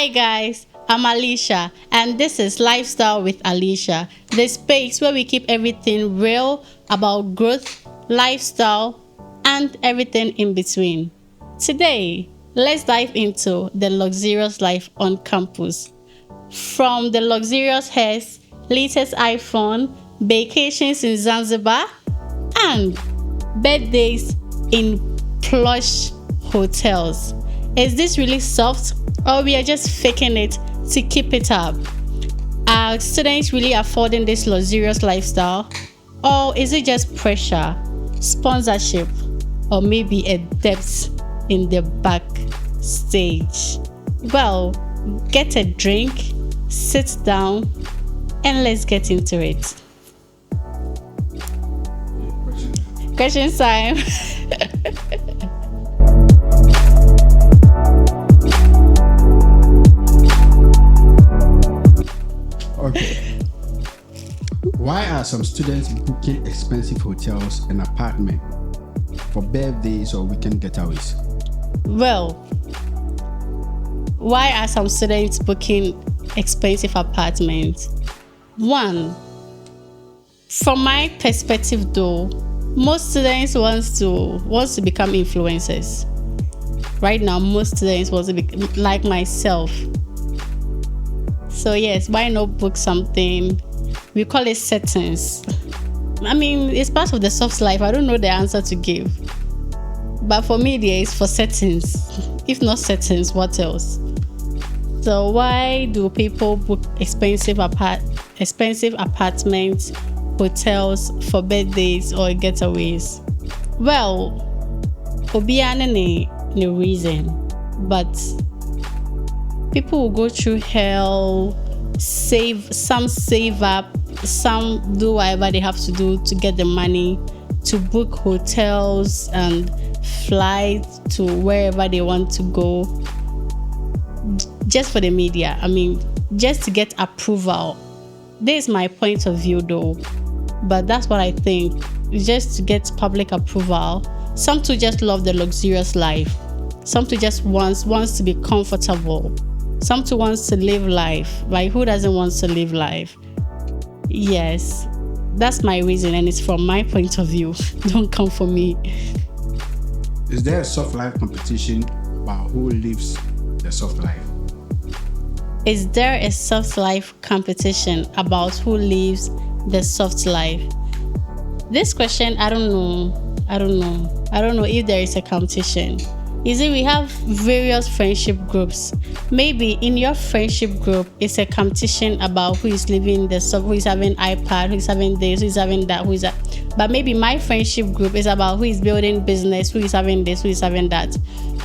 Hi guys, I'm Alisha and this is Lifestyle with Alisha, the space where we keep everything real about growth, lifestyle, and everything in between. Today, let's dive into the luxurious life on campus. From the luxurious hair, latest iPhone, vacations in Zanzibar, and birthdays in plush hotels. Is this really soft or we are just faking it to keep it up? Are students really affording this luxurious lifestyle? Or is it just pressure, sponsorship, or maybe a debt in the backstage? Well, get a drink, sit down, and let's get into it. Question time. Okay. Why are some students booking expensive hotels and apartments for birthdays or weekend getaways? Well, why are some students booking expensive apartments? One, from my perspective though, most students wants to become influencers. Right now, most students want to be like myself. So yes, why not book something? We call it settings. I mean, it's part of the soft life. I don't know the answer to give. But for me, there is for settings. If not settings, what else? So why do people book expensive apartments, hotels for birthdays or getaways? Well, obiane no reason, but people will go through hell, save up, some do whatever they have to do to get the money to book hotels and flights to wherever they want to go, just for the media. I mean, just to get approval. This is my point of view though, but that's what I think. Just to get public approval. Some to just love the luxurious life. Some to just wants to be comfortable. Some to wants to live life. Like, who doesn't want to live life? Yes, that's my reason, and it's from my point of view. Don't come for me. Is there a soft life competition about who lives the soft life? Is there a soft life competition about who lives the soft life? This question, I don't know if there is a competition. Is it we have various friendship groups? Maybe in your friendship group, it's a competition about who is living the soft, who is having iPad, who is having this, who is having that, who is that. But maybe my friendship group is about who is building business, who is having this, who is having that.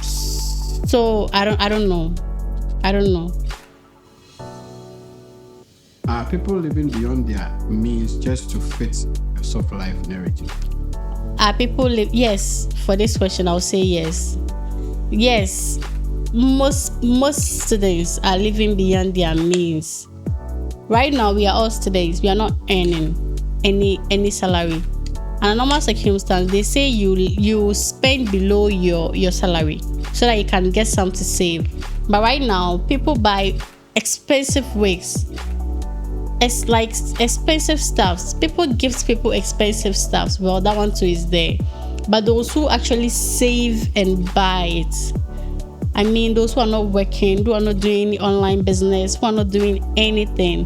So I don't know. Are people living beyond their means just to fit a soft life narrative? Are people yes, for this question I'll say yes. Yes, most students are living beyond their means. Right now, we are all students. We are not earning any salary. And a normal circumstance, they say you spend below your salary so that you can get some to save. But right now, people buy expensive wigs. It's like expensive stuffs. People gives people expensive stuffs. Well, that one too is there. But those who actually save and buy it, I mean, those who are not working, who are not doing any online business, who are not doing anything,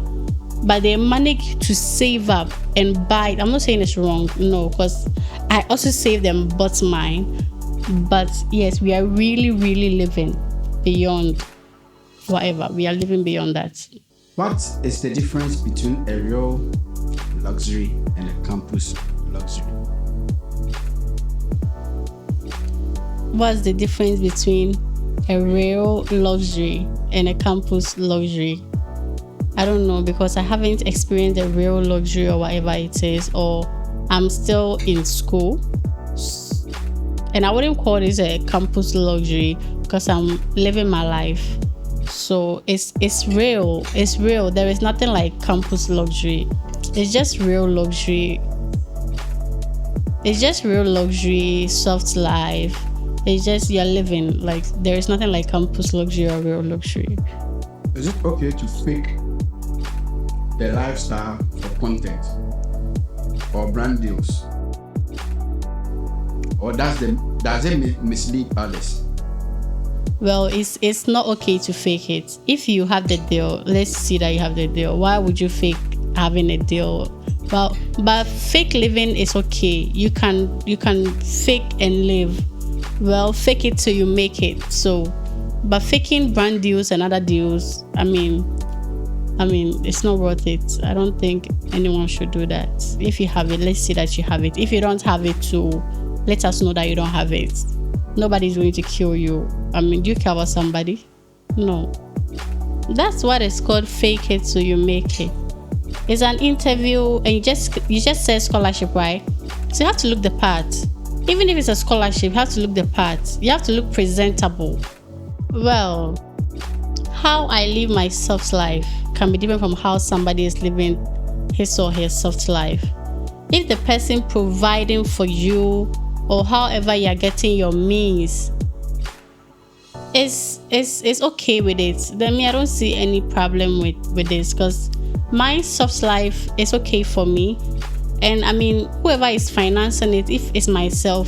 but they manage to save up and buy it. I'm not saying it's wrong, no, because I also saved and bought mine. But yes, we are really, really living beyond whatever. We are living beyond that. What is the difference between a real luxury and a campus luxury? What's the difference between a real luxury and a campus luxury? I don't know, because I haven't experienced a real luxury or whatever it is, or I'm still in school. And I wouldn't call this a campus luxury because I'm living my life. So it's real. It's real. There is nothing like campus luxury. It's just real luxury. It's just real luxury, soft life. It's just you're living. Like, there is nothing like campus luxury or real luxury. Is it okay to fake the lifestyle for content or brand deals? Or does it mislead others? Well, it's not okay to fake it. If you have the deal, let's see that you have the deal. Why would you fake having a deal? But fake living is okay. You can fake and live. Well, fake it till you make it. So, but faking brand deals and other deals, I mean, it's not worth it. I don't think anyone should do that. If you have it, let's see that you have it. If you don't have it, too, let us know that you don't have it. Nobody's going to kill you. I mean, do you care about somebody? No. That's what it's called, fake it till you make it. It's an interview and you just said scholarship, right? So you have to look the part. Even if it's a scholarship, you have to look the part. You have to look presentable. Well, how I live my soft life can be different from how somebody is living his or her soft life. If the person providing for you or however you're getting your means is okay with it, then I don't see any problem with this, because my soft life is okay for me. And I mean, whoever is financing it, if it's myself,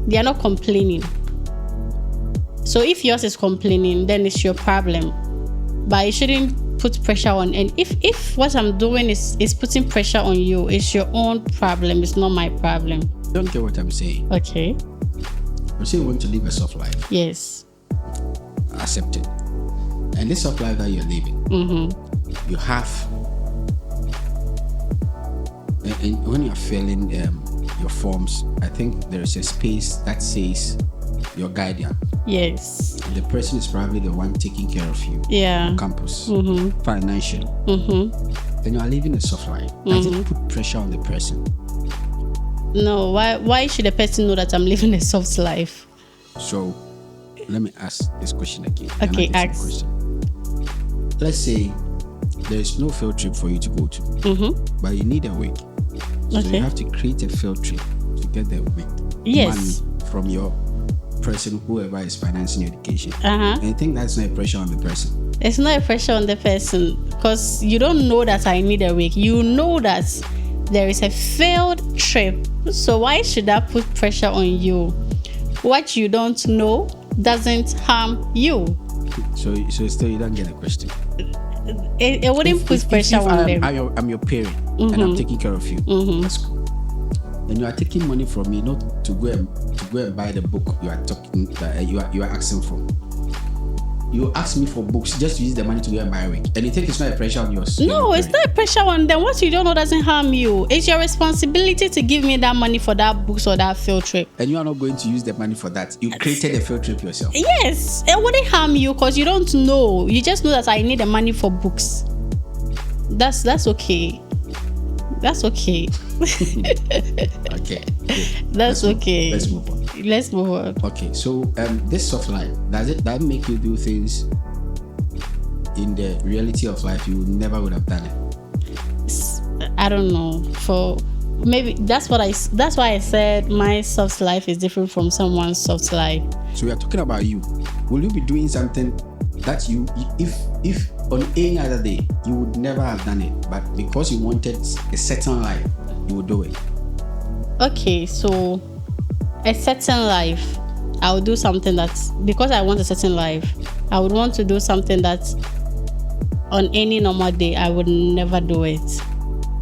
they are not complaining. So if yours is complaining, then it's your problem. But you shouldn't put pressure on. And if what I'm doing is putting pressure on you, it's your own problem. It's not my problem. Don't get what I'm saying. Okay. I'm saying you want to live a soft life. Yes. Accept it. And this soft life that you're living, you have. And when you're filling your forms, I think there is a space that says your guardian. Yes. And the person is probably the one taking care of you. Yeah. On campus. Financially. Then you are living a soft life. Does it put pressure on the person? No. Why should a person know that I'm living a soft life? So let me ask this question again. Okay, ask. Let's say there is no field trip for you to go to, but you need a week. So you have to create a field trip to get the week money from your person, whoever is financing your education. And I think that's not a pressure on the person. It's not a pressure on the person, because you don't know that I need a week. You know that there is a field trip. So why should I put pressure on you? What you don't know doesn't harm you. So still you don't get a question. It wouldn't put pressure on them. I'm your parent and I'm taking care of you. That's cool. And you are taking money from me not to go and buy the book you are talking you are asking for. You ask me for books just to use the money to go and buy a week, and you think it's not a pressure on yours? No, it's not a pressure on them. What you don't know doesn't harm you. It's your responsibility to give me that money for that books or that field trip. And you are not going to use the money for that. You created a field trip yourself. Yes, it wouldn't harm you because you don't know. You just know that I need the money for books. That's okay. That's okay. Okay. That's okay. Let's move on. Let's move on. Okay, so this soft life, does that make you do things in the reality of life you never would have done it? I don't know. For maybe that's why I said my soft life is different from someone's soft life. So we are talking about you. Will you be doing something that you, if on any other day you would never have done it, but because you wanted a certain life, you would do it? Okay, so a certain life, I would do something that's, because I want a certain life, I would want to do something that on any normal day I would never do it.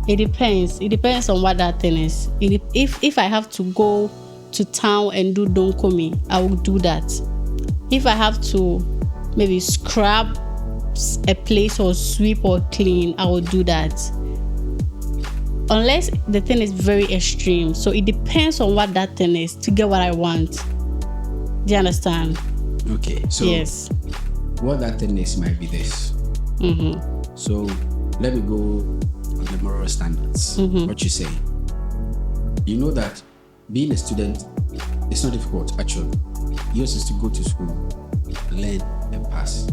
It depends on what that thing is. If I have to go to town and do donkomi, I will do that. If I have to maybe scrub a place or sweep or clean, I will do that. Unless the thing is very extreme. So it depends on what that thing is to get what I want. Do you understand? Okay, so yes. What that thing is might be this. So let me go on the moral standards. What you say. You know that being a student, it's not difficult actually. Yours is to go to school, learn and pass.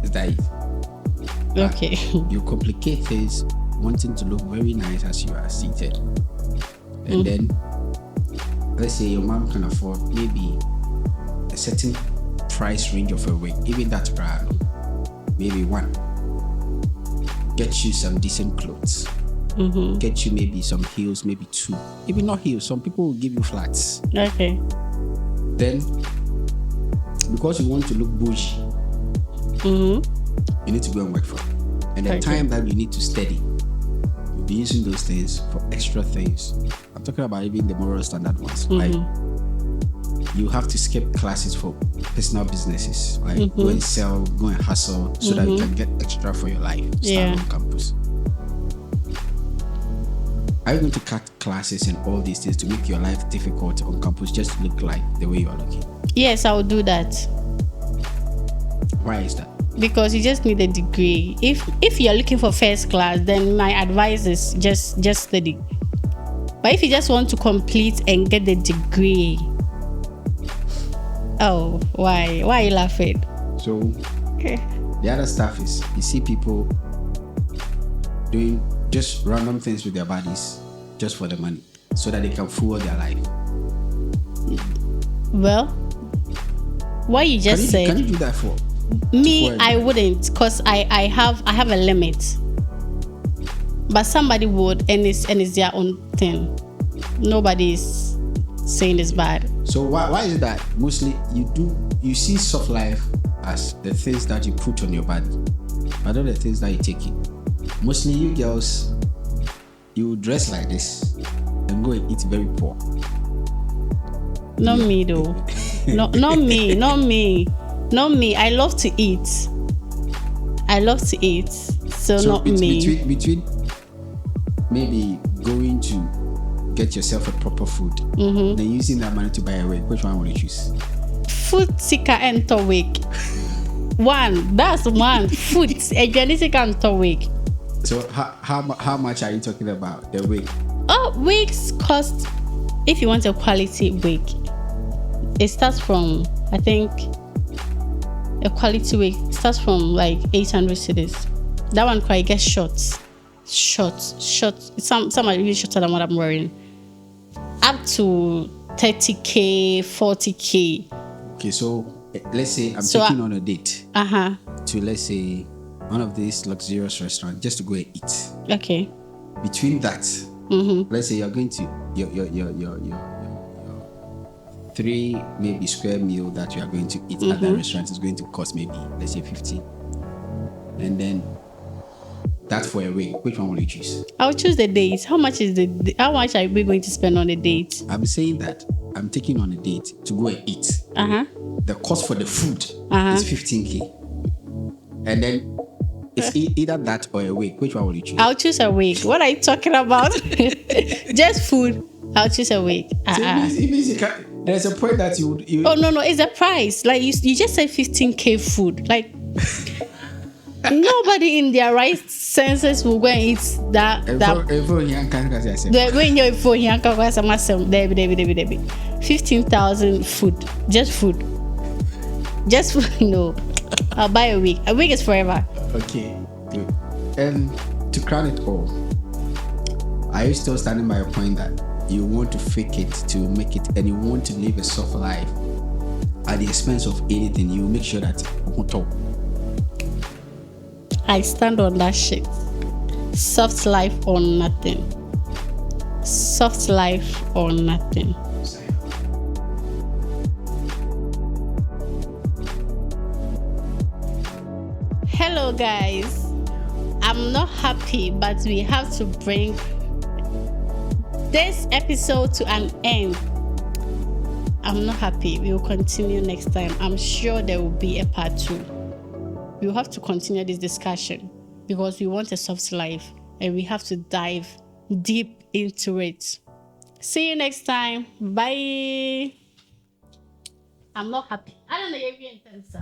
Is that it? Okay. You complicate things wanting to look very nice as you are seated. And then let's say your mom can afford maybe a certain price range of a wig, even that's proud. maybe one, get you some decent clothes. Get you maybe some heels, maybe two. Maybe not heels. Some people will give you flats. Okay. Then, because you want to look bougie, you need to go and work for it. And the time that you need to study, you'll be using those things for extra things. I'm talking about even the moral standard ones. Like, you have to skip classes for personal businesses. Like, go and sell, go and hustle, so that you can get extra for your life. Start on campus. Are you going to cut classes and all these things to make your life difficult on campus just to look like the way you are looking? Yes, I will do that. Why is that? Because you just need a degree. If you're looking for first class, then my advice is just study. But if you just want to complete and get the degree, oh, why are you laughing? So the other stuff is, you see people doing just random things with their bodies just for the money, so that they can fool their life. Well, what you just said. Can you do that for me? I wouldn't, because I have a limit. But somebody would, and it's their own thing. Nobody's saying it's bad. So why is it that mostly you see soft life as the things that you put on your body, but not the things that you take in? Mostly you girls, you dress like this and go and eat very poor. Not me though. Not me. I love to eat. So not me. Between maybe going to get yourself a proper food, then using that money to buy a wig, which one will you choose? Food sika and to wig. That's one. Food sika and to wig. So how much are you talking about, the wig? Oh, wigs cost, if you want a quality wig, it starts from, I think, a quality wig starts from like 800 cedis. That one quite gets short. Some are really shorter than what I'm wearing. Up to 30K, 40K. Okay, so let's say I'm taking on a date to, let's say, one of these luxurious restaurants just to go and eat. Okay. Between that, let's say you're going to your 3 maybe square meal that you are going to eat at that restaurant is going to cost maybe, let's say, 50. And then that for a week, which one will you choose? I'll choose the date. How much are we going to spend on a date? I'm saying that I'm taking on a date to go and eat. The cost for the food is 15K. And then it's either that or a week. Which one will you choose? I'll choose a week. What are you talking about? Just food. I'll choose a week. It means there's a point that you. Oh no! It's a price. Like you just said, 15K food. Like nobody in their right senses will go and eat that. 15,000 food. Just food. No. I'll buy a week. A week is forever. Okay, good. And to crown it all, are you still standing by a point that you want to fake it to make it, and you want to live a soft life at the expense of anything? You make sure that I stand on that shit. Soft life or nothing. Soft life or nothing. Hello guys, I'm not happy, but we have to bring this episode to an end. I'm not happy. We will continue next time. I'm sure there will be a part 2. We will have to continue this discussion because we want a soft life and we have to dive deep into it. See you next time. Bye. I'm not happy. I don't know if you're intense.